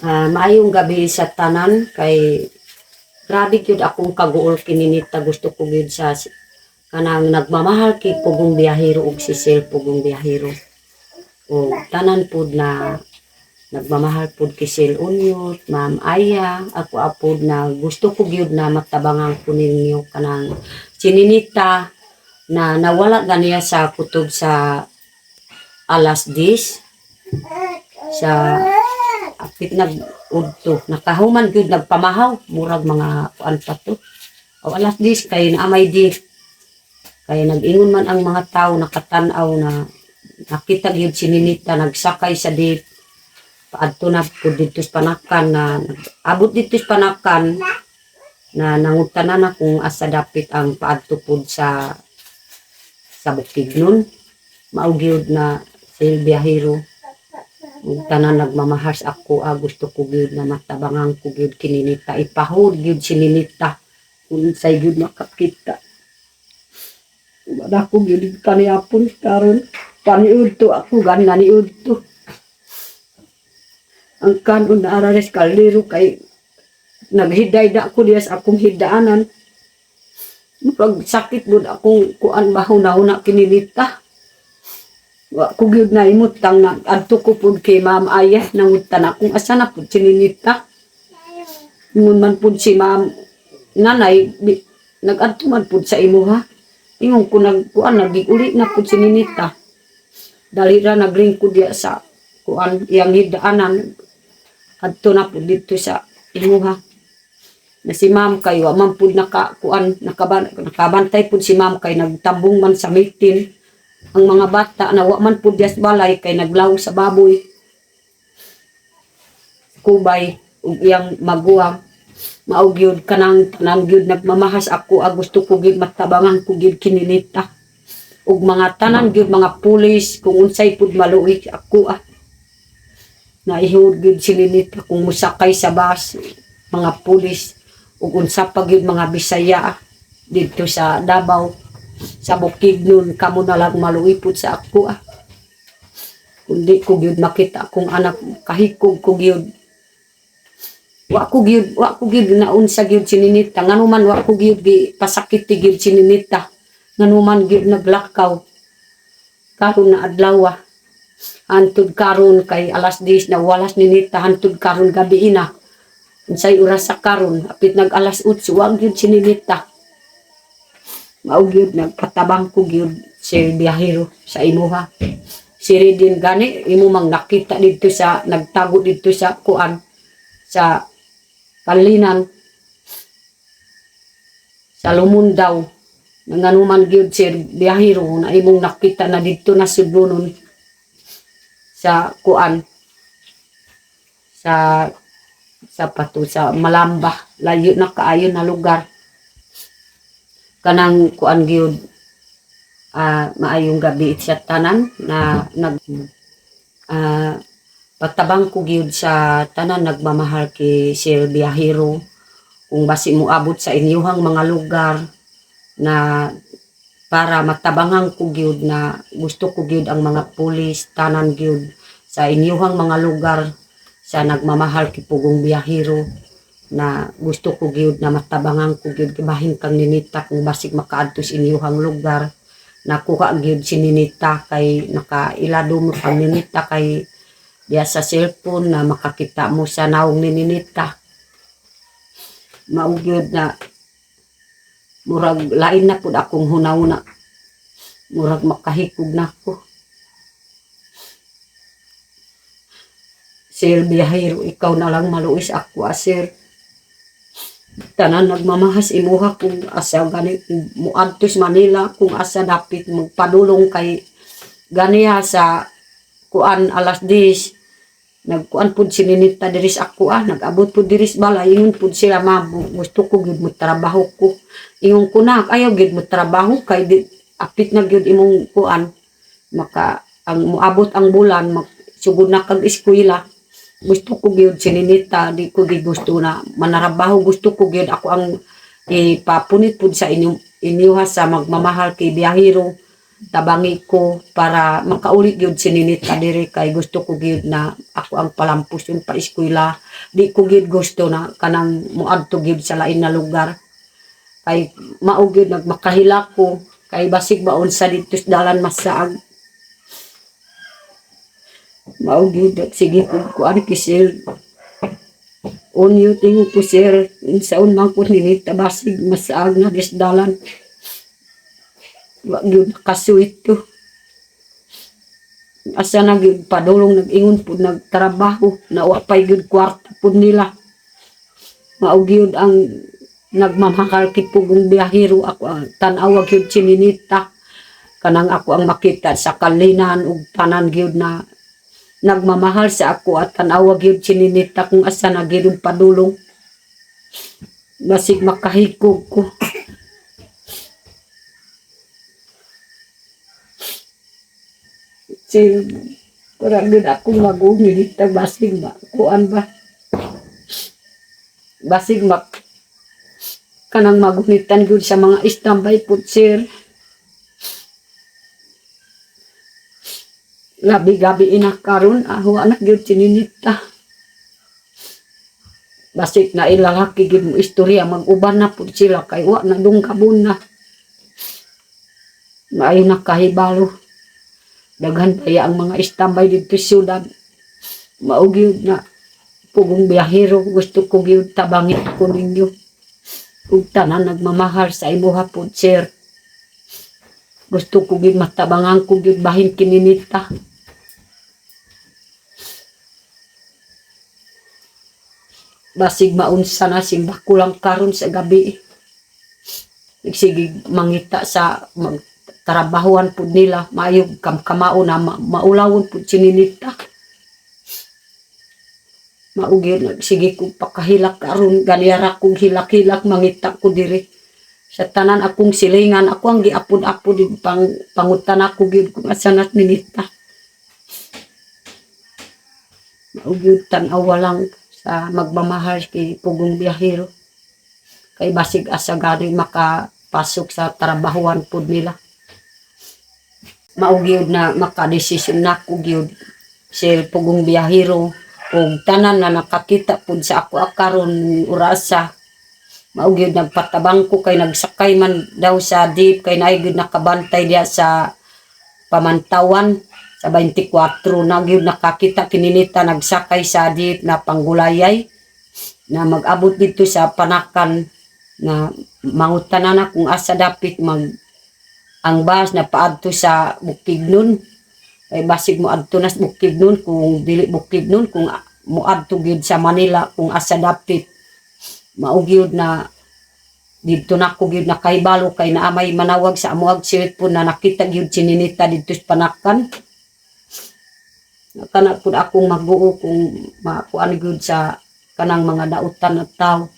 Maayong gabi sa tanan kay grabe gyud akong kaguol kininita gusto ko gyud sa kanang nagmamahal kay pugong biyahero og si Sir pugong biyahero. O tanan pud na nagmamahal pud kay Sir Unyot, Ma'am Aya, ako apod na gusto ko gyud na matabangan ko ninyo kanang sininita na nawala ganiya sa kutob sa alas 10 sa apit nag-udto nakahuman gyud nagpamahaw murag mga kuan pa to o alas 10 kay naamay di kay nag-ingon man ang mga tao nakatan-aw na nakita gyud si Ninita nagsakay sa jeep paadto na pud dito sa Panakan na abot dito sa Panakan na nangutanan na kung asa dapit ang paadto pud sa Bukidnon mao gyud na Silvia Hero ug tanan nagmamahas ako gusto ko gyud na matabangan ko gyud kininita ipahod gyud si Ninita kung say gyud makakita wala ko gyud kaniyapon karon paniud to ako gan naniud to ang kanon na arares kaldero kay naghiday da ako diya sa akong hidaanan pag sakit bud akong kuan bahuna-huna kininita wa ko gyud na imutang na adto ko pud kay Ma'am Aya nangutan akong asa na pud si Ninita ingon man pud si Ma'am nanay nagadto man pud sa imo ha ingon ko nagkuan naguli na pud si Ninita dali ra naglingkod diya sa kuan iyang hidaanan adto na pud dito sa imo ha na si Ma'am kay wa man pud nakabantay pud si Ma'am kay nagtambong man sa mitin ang mga bata na wa man pud dias balay kay naglaw sa baboy kubay ug iyang maguwang mao gyud kanang tanan gyud nagmamahas ako gusto ko gyud matabangan ko gyud kininita ug mga tanan gyud mga pulis kung unsay pud maluoy ako naihud gyud si Ninita kung musakay sa bus mga pulis ug unsa pa gyud mga Bisaya dito sa Davao sa Bukidnon kamo na lang maluoy pud sa ako kundi ko gyud makita akong anak kahikog ko gyud wa ko gyud na unsa gyud si Ninita nganuman wa ko gyud pasakit gyud si Ninita nganuman gyud naglakaw karon na adlaw antud karon kay alas 10 na walas Ninita antud karon gabi na unsay oras sa karon apit nag alas 8 wa gyud si Ninita mao gyud nagpatabang ko gyud si biyahero sa imuha siri din gani imo mang nakita dito sa nagtago dito sa kuan sa Palinan sa Lumundaw nanganuman gyud si biyahero na imong nakita na dito na sudlonon sa kuan sa pato sa Malamba layo na kaayo na lugar kanang kuan gyud maayong gabi sa tanan na patabang ko gyud sa tanan nagmamahal kay Sir Biyahero kung basi mo abot sa inyuhang mga lugar na para matabangan ko gyud na gusto ko gyud ang mga pulis tanan gyud sa inyuhang mga lugar sa nagmamahal kay pugong Biyahero na gusto ko gyud na matabangan ko gyud bahin kang Ninita kung basig makaadto sa inyuhang lugar nakuha gyud si Ninita kay nakailado mo kang Ninita kay diya sa cellphone na makakita mo sa naong ni Ninita mao gyud na murag lain na pud akong hunahuna murag makahikog na ko Sir Biyahero ikaw na lang maluis ako sir tanan nagmamahas imuha kung asa gani muadto sa Manila kung asa dapit magpadulong kay ganiya sa kuan alas 10 nagkuan pud si Ninita diris ako nagabot pud diris balay ingon pud sila gusto ko gyud mo trabaho ko ingon ko na ayaw gyud mo trabaho kay apit na gyud imong kuan maka ang moabot ang bulan magsugod na kag eskwela gusto ko gyud si Ninita di ko gyud gusto na manarabaho gusto ko gyud ako ang ipapunit pud sa inyo sa magmamahal kay Biyahero tabangi ko para makaulit gyud si Ninita diri kay gusto ko gyud na ako ang palampos yun pa eskwela. Di ko gyud gusto na kanang moadto gyud sa lain na lugar. Kay mao gyud nagmakahila ko kay basig baon sa dito sa dalan masaag. Mao gyud sige ko ani kisel. Onyo tingo ko sir insaon man ko Ninita basig masaag na disdalan. Wa gyud kasuit to. Asa na gyud padulong nag-ingon pud nagtrabaho na wa pay gyud kwarta pud nila. Mao gyud ang nagmamahal kit pugong biyahero ako tan-aw gyud si Ninita kanang ako ang makita sa kalinan ug tanan gyud na nagmamahal sa ako at tan-aw gyud si Ninita kung asa na gyud padulong. Basig makahikog ko. Si kurang din akong mag-ungilit basig ba kuan ba basig mak kanang magunitan gyud sa mga istambay pud sir. Gabi-gabi ina karon wa na gyud si Ninita. Basig na ilalaki gyud mo istorya mag-uban na pud sila kay wa na dungkabon na. Maayo na kahibalo. Daghan kaya ang mga istambay dito sa syudad. Mao gyud na pugong biyahero gusto ko gyud tabangit ko ninyo. Ug tanan nagmamahal sa imuha pod sir. Gusto ko gyud matabangan ko gyud bahin kini Ninita. Basig maunsa na simba ko lang karon sa gabi. Sige mangita sa trabahuan pud nila maayog kamao na maulawon pud si Ninita. Maugir sige ko pakahilak karon ganiyara kong hilak-hilak mangita ko diri sa tanan akong silingan ako ang giapod-apod pangutan ako gyud kung asa na Ninita. Maugir tan-aw lang sa magmamahal kay pugong biyahero kay basig asa gani makapasok sa trabahuan pud nila. Mao gyud na makadesisyon nako gyud si pugong biyahero ug tanan na nakakita pud sa ako karon orasa. Mao gyud nagpatabang ko kay nagsakay man daw sa jeep kay naay gyud nakabantay diya sa pamantawan sa 24 na gyud nakakita kini Ninita nagsakay sa jeep na panggulayay na mag-abot dito sa Panakan na mangutanan na kung asa dapit ang bus na paadto sa Bukidnon ay basig mo adto na sa Bukidnon kung dili Bukidnon kung mo adto gyud sa Manila kung asa dapit. Mao gyud na didto na ko gyud nakahibalo kay naamay manawag sa amuag cellphone na nakita gyud si Ninita didto sa Panakan. Kana pud akong magbuo kung makuan gyud sa kanang mga dautan na tao.